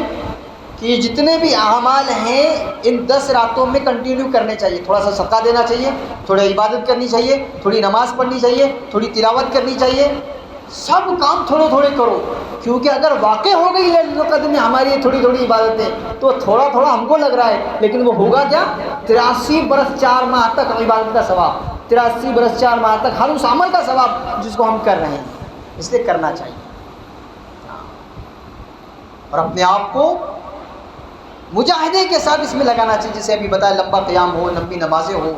کہ یہ جتنے بھی اعمال ہیں ان 10 راتوں میں کنٹینیو کرنے چاہیے۔ تھوڑا سا صدقہ دینا چاہیے، تھوڑی عبادت کرنی چاہیے، تھوڑی نماز پڑھنی چاہیے، تھوڑی تلاوت کرنی چاہیے، سب کام تھوڑے تھوڑے کرو، کیونکہ اگر واقع ہو گئی لیلۃ القدر میں ہماری یہ تھوڑی تھوڑی عبادتیں تو تھوڑا تھوڑا ہم کو لگ رہا ہے، لیکن وہ ہوگا کیا؟ 83 برس 4 ماہ تک عبادت کا ثواب، 83 برس 4 ماہ تک ہر اس عمل کا ثواب جس کو ہم کر رہے ہیں، اس لیے کرنا چاہیے۔ اور اپنے آپ کو مجاہدے کے ساتھ اس میں لگانا چاہیے، جیسے ابھی بتایا لمبا قیام ہو، لمبی نمازیں ہو،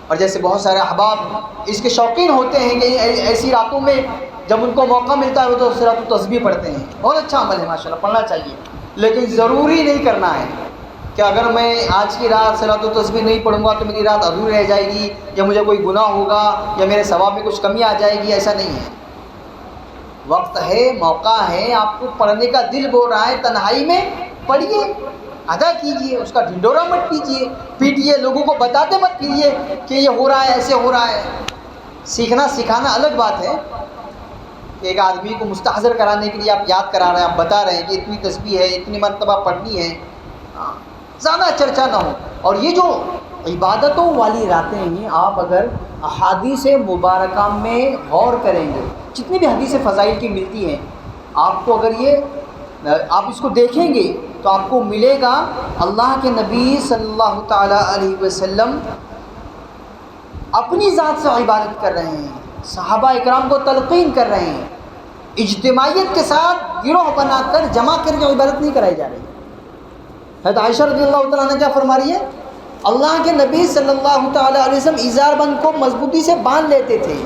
اور جیسے بہت سارے احباب اس کے شوقین ہوتے ہیں کہ ایسی راتوں میں جب ان کو موقع ملتا ہے وہ تو صلاۃ التسبیح پڑھتے ہیں، بہت اچھا عمل ہے ماشاءاللہ، پڑھنا چاہیے، لیکن ضروری نہیں کرنا ہے کہ اگر میں آج کی رات صلاۃ التسبیح نہیں پڑھوں گا تو میری رات ادھوری رہ جائے گی، یا مجھے کوئی گناہ ہوگا، یا میرے ثواب میں کچھ کمی آ جائے گی، ایسا نہیں ہے۔ وقت ہے، موقع ہے، آپ کو پڑھنے کا دل بول رہا ہے، تنہائی میں پڑھیے، ادا کیجئے، اس کا ڈھنڈورا مت پیٹیے، لوگوں کو بتاتے مت پھریے کہ یہ ہو رہا ہے، ایسے ہو رہا ہے۔ سیکھنا سکھانا الگ بات ہے کہ ایک آدمی کو مستحضر کرانے کے لیے آپ یاد کرا رہے ہیں، آپ بتا رہے ہیں کہ اتنی تسبیح ہے، اتنی مرتبہ پڑھنی ہے، زیادہ چرچا نہ ہو۔ اور یہ جو عبادتوں والی راتیں ہیں، آپ اگر احادیث مبارکہ میں غور کریں گے، جتنی بھی حدیث فضائل کی ملتی ہیں، آپ کو اگر آپ اس کو دیکھیں گے تو آپ کو ملے گا اللہ کے نبی صلی اللہ تعالیٰ علیہ وسلم اپنی ذات سے عبادت کر رہے ہیں، صحابہ اکرام کو تلقین کر رہے ہیں، اجتماعیت کے ساتھ گروہ بنا کر جمع کر کے عبادت نہیں کرائی جا رہی۔ حضرت عائشہ رضی اللہ تعالیٰ عنہ کیا فرما رہی ہے؟ اللہ کے نبی صلی اللہ تعالیٰ علیہ وسلم ازار بند کو مضبوطی سے باندھ لیتے تھے،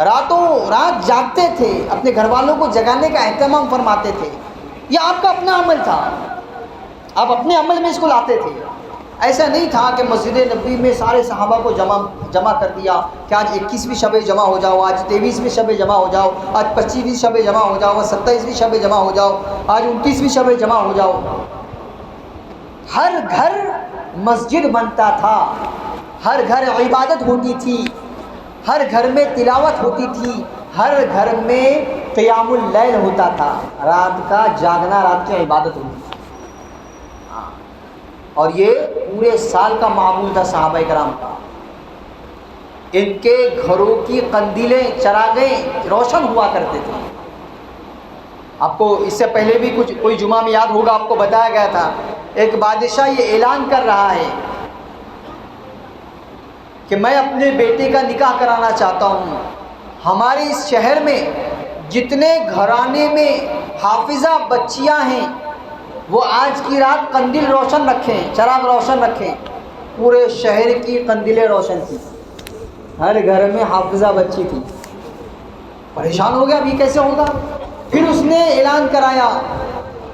راتوں رات جاگتے تھے، اپنے گھر والوں کو جگانے کا اہتمام فرماتے تھے۔ یہ آپ کا اپنا عمل تھا، آپ اپنے عمل میں اس کو لاتے تھے۔ ایسا نہیں تھا کہ مسجد نبوی میں سارے صحابہ کو جمع کر دیا کہ آج 21ویں شب جمع ہو جاؤ، آج 23ویں شب جمع ہو جاؤ، آج 25ویں شب جمع ہو جاؤ، آج 27ویں شب جمع ہو جاؤ، آج 29ویں شب جمع ہو جاؤ۔ ہر گھر مسجد بنتا تھا، ہر گھر عبادت ہوتی تھی، ہر گھر میں تلاوت ہوتی تھی، ہر گھر میں قیام اللیل ہوتا تھا، رات کا جاگنا، رات کی عبادت ہوتی تھی۔ اور یہ پورے سال کا معمول تھا صحابہ کرام کا۔ ان کے گھروں کی قندیلیں، چراغیں روشن ہوا کرتے تھے۔ آپ کو اس سے پہلے بھی کوئی جمعہ میں یاد ہوگا، آپ کو بتایا گیا تھا، ایک بادشاہ یہ اعلان کر رہا ہے کہ میں اپنے بیٹے کا نکاح کرانا چاہتا ہوں، ہمارے اس شہر میں جتنے گھرانے میں حافظہ بچیاں ہیں وہ آج کی رات قندیل روشن رکھیں، چراغ روشن رکھیں۔ پورے شہر کی قندیلیں روشن تھیں، ہر گھر میں حافظہ بچی تھی۔ پریشان ہو گیا، ابھی کیسے ہوگا؟ پھر اس نے اعلان کرایا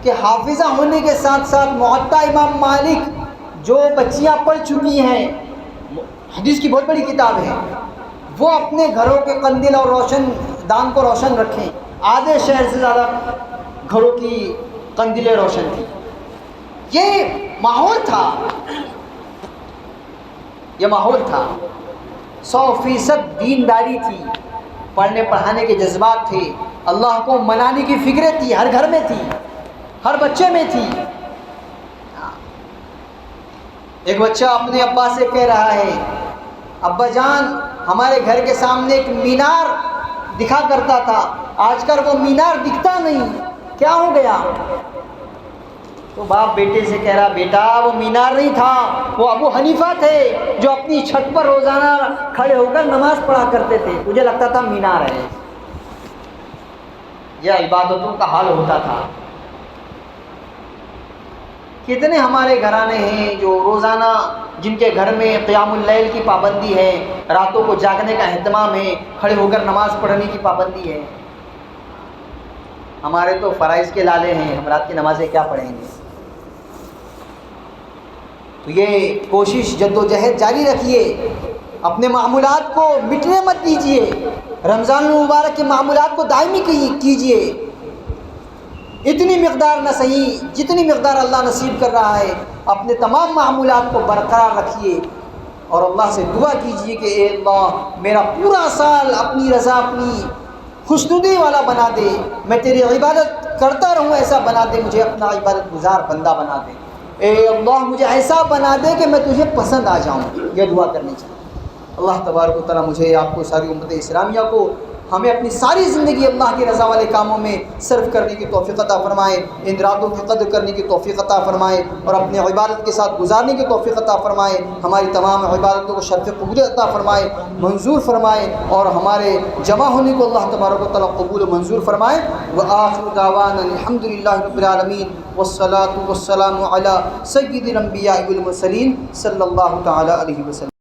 کہ حافظہ ہونے کے ساتھ ساتھ موطا امام مالک جو بچیاں پڑھ چکی ہیں، حدیث کی بہت بڑی کتاب ہے، وہ اپنے گھروں کے قندیل اور روشن دان کو روشن رکھیں۔ آدھے شہر سے زیادہ گھروں کی قندیلیں روشن تھی۔ یہ ماحول تھا، یہ ماحول تھا، 100% دینداری تھی، پڑھنے پڑھانے کے جذبات تھے، اللہ کو منانے کی فکریں تھی، ہر گھر میں تھی، ہر بچے میں تھی۔ ایک بچہ اپنے ابا سے کہہ رہا ہے، ابا جان ہمارے گھر کے سامنے ایک مینار دکھا کرتا تھا، آج کل وہ مینار دکھتا نہیں، کیا ہو گیا؟ تو باپ بیٹے سے کہہ رہا بیٹا وہ مینار نہیں تھا، وہ ابو حنیفہ تھے جو اپنی چھت پر روزانہ کھڑے ہو کر نماز پڑھا کرتے تھے، تجھے لگتا تھا مینار ہے۔ یہ عبادتوں کا حال ہوتا تھا۔ کتنے ہمارے گھرانے ہیں جو روزانہ جن کے گھر میں قیام اللیل کی پابندی ہے، راتوں کو جاگنے کا اہتمام ہے، کھڑے ہو کر نماز پڑھنے کی پابندی ہے۔ ہمارے تو فرائض کے لالے ہیں، ہم رات کی نمازیں کیا پڑھیں گے؟ تو یہ کوشش جدوجہد جاری رکھیے، اپنے معمولات کو مٹنے مت دیجیے، رمضان المبارک کے معمولات کو دائمی کیجیے، اتنی مقدار نہ صحیح جتنی مقدار اللہ نصیب کر رہا ہے، اپنے تمام معمولات کو برقرار رکھیے اور اللہ سے دعا کیجیے کہ اے اللہ میرا پورا سال اپنی رضا اپنی خوشنودی والا بنا دے، میں تیری عبادت کرتا رہوں ایسا بنا دے، مجھے اپنا عبادت گزار بندہ بنا دے، اے اللہ مجھے ایسا بنا دے کہ میں تجھے پسند آ جاؤں۔ یہ دعا کرنی چاہیے۔ اللہ تبارک و تعالیٰ مجھے آپ کو ساری امت اسلامیہ کو ہمیں اپنی ساری زندگی اللہ کی رضا والے کاموں میں صرف کرنے کی توفیق عطا فرمائے، ان راتوں کی قدر کرنے کی توفیق عطا فرمائے اور اپنی عبادت کے ساتھ گزارنے کی توفیق عطا فرمائے، ہماری تمام عبادتوں کو شرف قبول عطا فرمائے، منظور فرمائے اور ہمارے جمع ہونے کو اللہ تبارک و تعالیٰ قبول و منظور فرمائے۔ وآخر دعوانا الحمد للہ رب العالمین والصلاة والسلام علی سید الانبیاء والمرسلین صلی اللہ تعالی علیہ وسلم۔